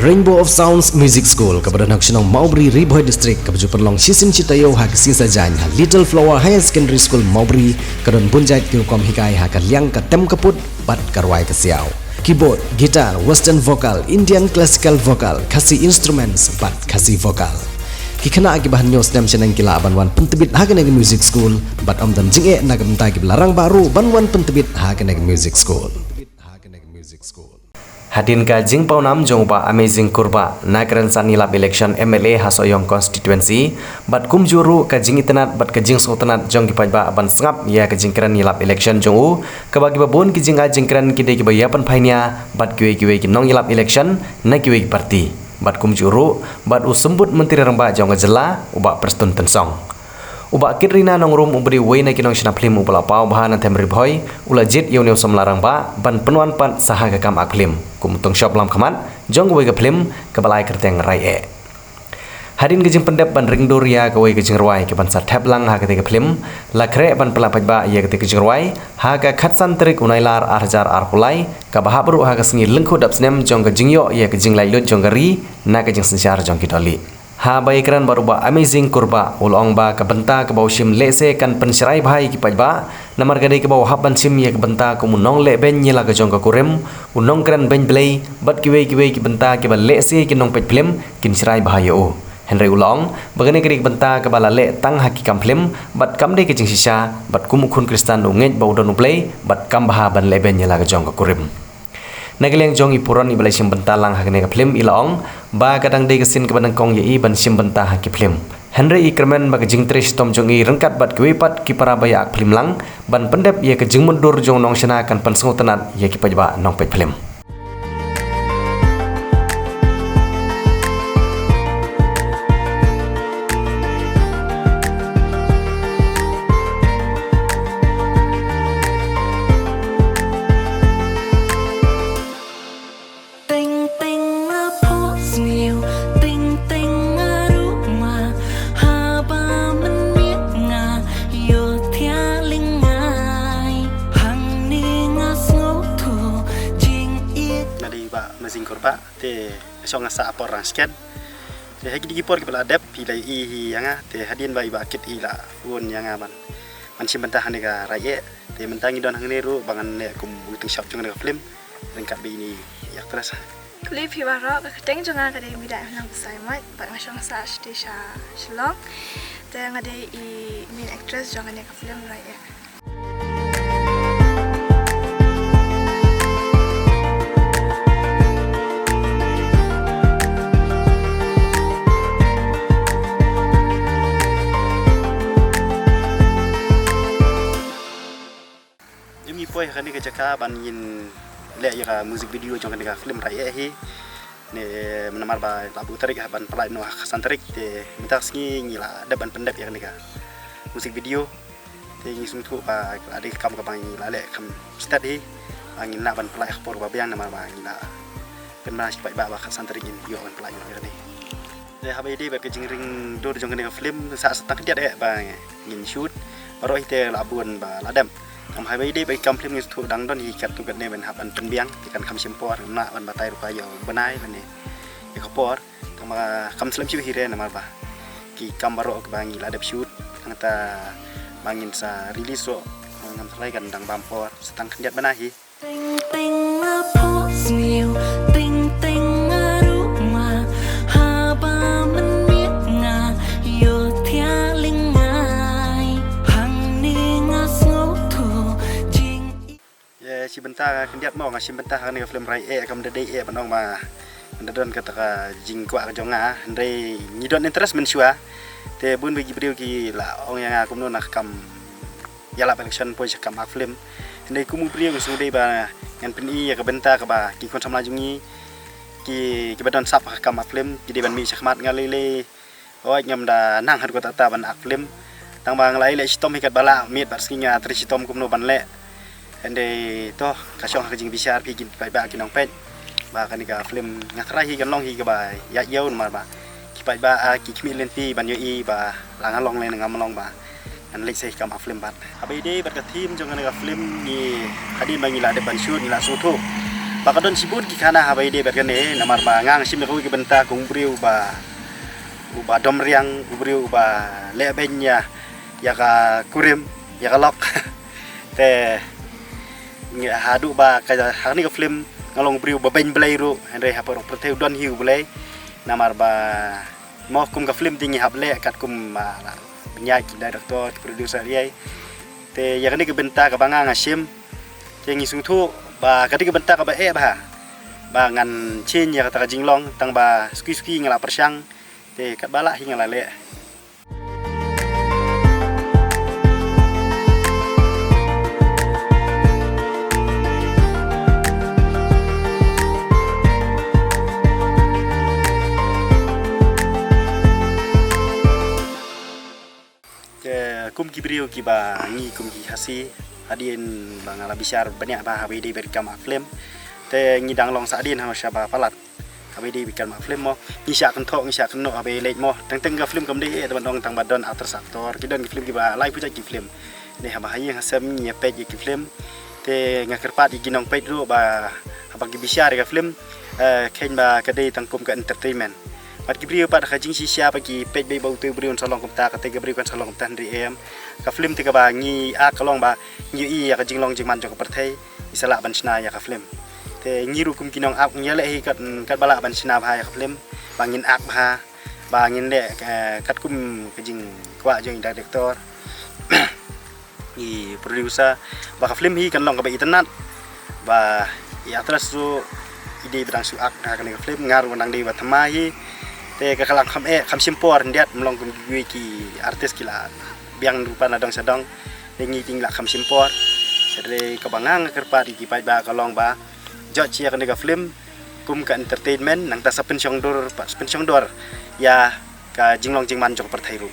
Rainbow of Sounds Music School kepada nak senang Maubri Riboy District kepada perlong sisim citayo hak sisa jan Little Flower Higher Secondary School Maubri kadon bunjai kirukom hikai hak liang ka tem kaput bat karwai ka siau keyboard, gitar, western vocal, Indian classical vocal, kasi instruments bat kasi vocal kikena akibahan news nem senang kila banwan pentebit hak neg music school bat amdan jinge nagam tagi larang baru banwan pentebit hak neg music school. Hadin ka jing paunam jongba amazing kurba nagran sanilap election MLA hasoyong constituency bat kum juru ka jing itenat bat ka jing sotenat jong ki pajba ban sngap ya ka jing kran nilap election jongu ka bagi babon ki jing a jing kran ki de ki bayapan phainia bat kiwe ki nong nilap election na kiwe ki parti bat kum juru bat usembut menteri ramba jong jela uba prestun tensong uba kirina nong rum ubri wei na kinong sina film ubala pau bahan temri boy ula jit yoneu somlarang ba ban penuan pan saha ka kam ak film kumutong shop lam khamat jong wei ka film ka balai kerteng rai e hadin gejing pendep ban ringdur ya ka wei gejing ruai ke ban sa thap lang ha ka te ka film la kre ban pela pajba ya ka te gejing ruai ha ka khatsan trik unailar arjar ar hulai ka bahabru ha ka singi lengkhu dap snem jong ka jingyo ya ka jing lai lut jong gari na ka jing sensyar jong ki doli ha baikran baruba amazing kurba ulong ba ka benta ka bausim lese kan penserai bhai ki pajba namar gade ka bau haban sim ye ka benta ku munong le ben nyela ka jong ka kurem unong kran ben blei bat ki wei ki benta ki ba lese ki nong pet film kin serai bhai o henry ulong bagane ka benta ka bala le tang haki kam film bat kam de ki jing sisa bat kum khun kristan ngej bau don blei bat kam baha ban le ben nyela ka jong ka kurem nageleng jong ipuron i balai sim bentalang hakne ka film ilong ba kadang de kesin ke banang kong ye i ban sim bentah haki film henry ikremen ba jing tres tom jong i rengkat bat kwepat ki para baya film lang ban pendep ye ke jing mundur jong nong sena kan pensung tenat ye ki pajba nong pet film amazing kurba te song asa apor rasket te hagi di por kepala dep pilai i yanga te hadin bai bakit i la un yanga man simbentah hanega raye te mentangi don hangne ru bangan ne kum butung shop jong ne film rengkat bi ni yak terasa klip hiwara ka teng jonga ka de mida nang sai mai ba ma song sa stisha shlong te ngade i main actress jong ne ka film raye poi kan ni kejaka ban yin le ya music video jong kan film raya hi ne menamar ba labu tarik ban pelai no khasan tarik te minta singi ngila ada ban pendap ya kan music video te ngi sumtu ba ada kam ka bang ngila le kam start hi angin na ban pelai khpor ba biang namar ba ngila kan mas pai ba khasan tarik in yo ban pelai no ni le habai di ba ke jingring dur jong kan film sa setak dia ba ngin shoot baru ite labun ba ladam am hai de bai kam film tu dang don hi kat tu kat ne ben haban penbiang kan kam simpor na ban batai rupa yo benai ben ne ya kapor kama kam slam chi hire na marba ki kam baro ke bangi la dap shoot ngata bangin sa release ro ngam trai kan dang bampor setang kenjat benai hi ting la po sniu ting ting aruma haba men miet nga yo thia ling si bentah kendiat mau ngasi bentah kan film rai kam de e banong ma ndadon kata jing kwa jonga ndai ngidon interest mensua te bun bagi brio ki la ong yang aku nak kam yala election poi kam ak film ndai kumu brio ngu de ba ngan peni ya ka bentah ka ba ki kon samla jungi ki badon sap kam ak film ki de ban mi sakmat ngalele oi ngam da nang hat ko tata ban ak film tang bang lai le sitom hikat bala miet bat skinya tri sitom kumno ban le ande to kasong ka jing bisar pi gin pai ba kinong pet ba kan ka film ngakra hi kan long hi ka ba ya yeun ma ba ki pai ba ki khmi len pi ban yo i ba lang long le ngam long ba an le se kam film bat abai de bat ka team jong ka film ni hadin ba ngila de ban shoot ngila su thu Pakadon sibun ki kana habai de berkene namar ba ngang sim ko ki benta kung briu ba dom riang briu ba lebenya ya ka kurim ya ka lok te hadu ba ka hani ka film ngalong briu ba ben blai ru andre hapor proteu don hiu blai namar ba mo kum ka film tingi hable kat kum penyanyi director producer ye te ya kani ka benta ka banga ngasim te ngi sungthu ba kati ka benta ka ba ba ngan chin ya kata jinglong tang ba ski ngala persyang te kat bala hi ngala le kum kibriu ki ba ngi kum ki hasi adien ba ngala bisyar banyak ba habidi berkam film te ngi dang long sadien ha syaba palat habidi berkam film mo ngi syak kentok ngi syak keno habe lej mo teng ga film kam de teman dong tang badon aktor ki don ki film ki ba lai puja ki film ne ha bahaya hasam ngi page ki film te ngakerpat ki nong page ru ba apa ki bisyar ga film ken ba kade tangkum ka entertainment Pat kibriu pat kajing sisia pagi pej bei bau tu briun salong kumta kate kibriu kan salong kumta ndri em ka film tiga ba ngi a kalong ba ngi i ya kajing long jing man jong perthai isala ban chna ya ka film te ngi ru kum kinong ap ngi le hi kat bala ban chna ba ya ka film bangin ap ba ngin le kat kum kajing kwa jong director i producer ba ka film hi kan long ka ba internet ba ya terus su ide bidang su ak ka ni film ngar wandang di ba thamahi te ka kalang kham simpor ndiat mlong kum gue ki artis kila biang rupa na dong sedong dengi tingla kham simpor sere ka bangang kerpa di ki ba kalong ba jot chia ka nega film kum ka entertainment nang ta pensiong dor ya ka jinglong jingman jok perthai ru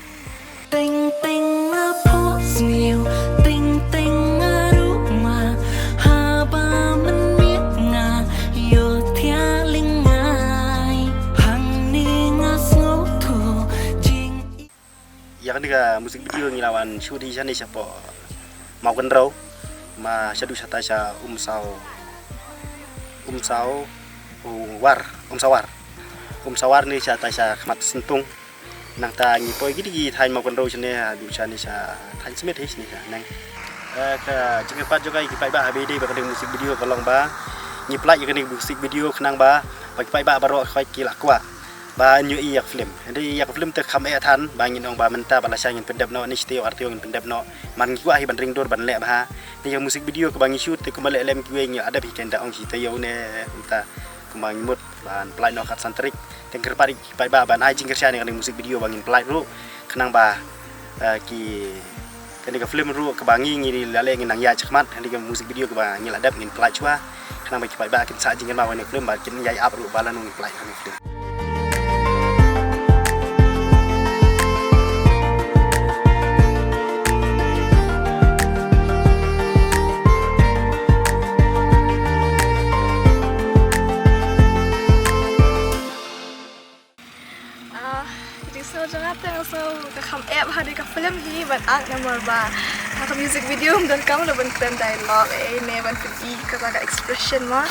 ting ting po sniu ting ting aruma haba menit nga yo thia ling ya kan ga musik video ngilawan shudi jani siapa mau kan rau ma syadu sata sya sawar ni sya ta sya khmat sentung nang ta ngi poi gidi thai mau kan rau chne du chani sya than smet his ni nang ka jinga pat jogai ki pai ba habidi ba kan musik video kalong ba ngi plai kan musik video khnang ba pai ba baro khoi ki lakwa ba nyu i yak film ndi yak film te kham e than ba ngin ong ba menta bala sya ngin pendep no ni steo artio ngin pendep no man ki wa hi ban ring dor ban le ba ni yang musik video ke bangi shoot te kumale lem ki weng ada bi kenda ong si te yo ne menta kumang mut ban plai no khat santrik teng ker pari pai ba ban ai jing ker sya ni kan musik video bangin plai ru khnang ba ki kan ka film ru ke bangi ngi lale ngin nang ya chkhmat ndi ka musik video ke ba ngil adap ngin plai chwa khnang ba ki pai ba kin sa jing ma wa ni film ba kin yai up ru bala no ngin plai ni film so ka kham app hari ka film hi ban ak number ba ka music video dan kam lo ban klem dialogue ne ban pi ka expression ma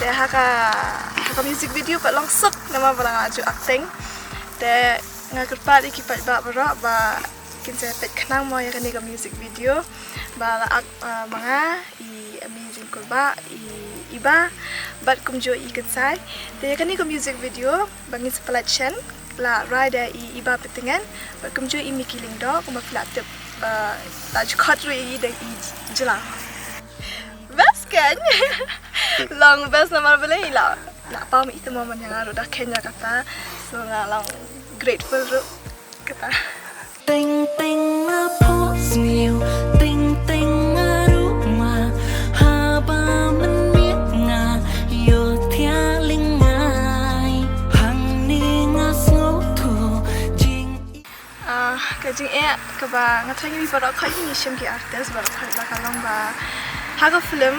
te ha ka music video ka long sok nama bala aju acting te nga kerpa ki pat ba kin se pet khnang mo ya ka ni ka music video ba ak manga I amazing kurba iba bat kum jo I kansai te ya ka ni ka music video bangin splatchen la rider iba petengan bakum ju imi killing dog kuma flat tip la khotri de jela best kan long best nama bele la pam itu momen yang aru dah Kenya kata so long grateful ru kata ting ting po sniu ting ting aruma haba menit nga yo thia ling kajing ka ba ngatang ni para kha ni shim ki artist ba kha la kalong ba ha ka film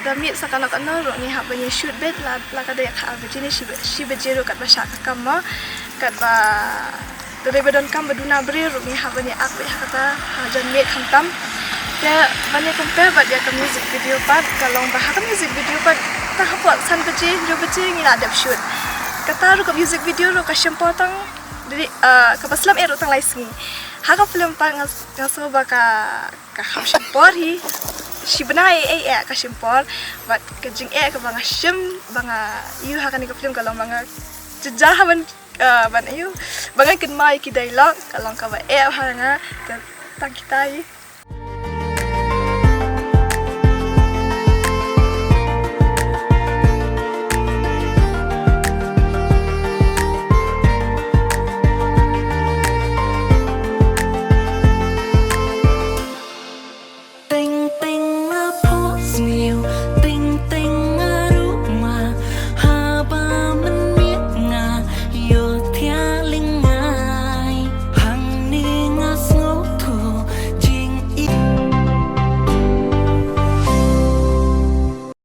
da mi sa kana kana ro ni ha ba ni shoot bet la ka de kha ba jini shi ba jero kat ba sha ka ma kat ba de be don kam ba duna bre ro ni ha ba ni ak be ha ta ha jan mi kham tam Ya, banyak compare buat dia ke music video pat. Kalau bahas ke music video pat, tak apa san bece, jo bece ni ada shoot. Kata ru ke music video ru ka shampoo tang dari ke paslam ru tang laisngi. Haka film pat ngaso ba ka shampoo hi. Si benai ka shampoo, but ke jing ke banga shim banga you haka ni ke film kalau banga jejahan ban you banga kin mai ki dialog kalau ka ba hanga tang kita